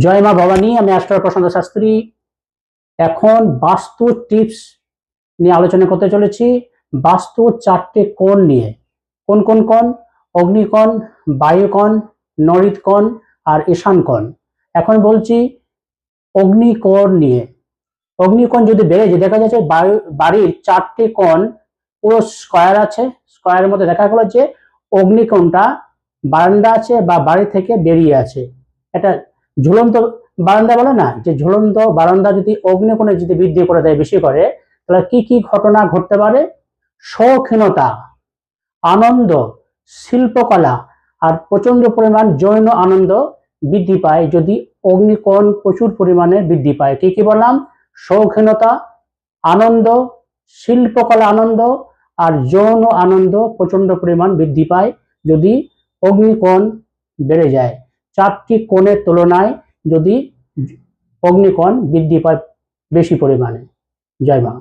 জয় মা ভবানী, আমি অ্যাস্ট্রো প্রশান্ত শাস্ত্রী। এখন বাস্তু টিপস নিয়ে আলোচনা করতে চলেছি। বাস্তু 4টে কোণ নিয়ে। কোন কোন কোণ? অগ্নিকোণ, বায়ুকোণ, নরিত কোণ আর ঈশান কোণ। এখন বলছি অগ্নিকোণ নিয়ে। অগ্নিকোণ যদি বেড়ে যায়, দেখা যাচ্ছে বাড়ির 4টে কোণ পুরো স্কয়ার আছে। স্কয়ারের মধ্যে দেখা গেল যে অগ্নিকোণটা বারান্দা আছে বা বাড়ি থেকে বেরিয়ে আছে। এটা ঝুলন্ত বারান্দা বলে না, যে ঝুলন্ত বারান্দা যদি অগ্নিকোণে যদি বৃদ্ধি করে দেয়, বেশি করে, তাহলে কি কি ঘটনা ঘটতে পারে? শৌখিনতা, আনন্দ, শিল্পকলা আর প্রচন্ড পরিমাণ যৌন আনন্দ বৃদ্ধি পায় যদি অগ্নিকোণ প্রচুর পরিমাণে বৃদ্ধি পায়। কি কি বললাম? শৌখিনতা, আনন্দ, শিল্পকলা আনন্দ আর যৌন আনন্দ প্রচন্ড পরিমাণ বৃদ্ধি পায় যদি অগ্নিকোণ বেড়ে যায়। 4টি কোণের তুলনায় যদি অগ্নিকোণ বৃদ্ধি পায় বেশি পরিমাণে। জয় মা।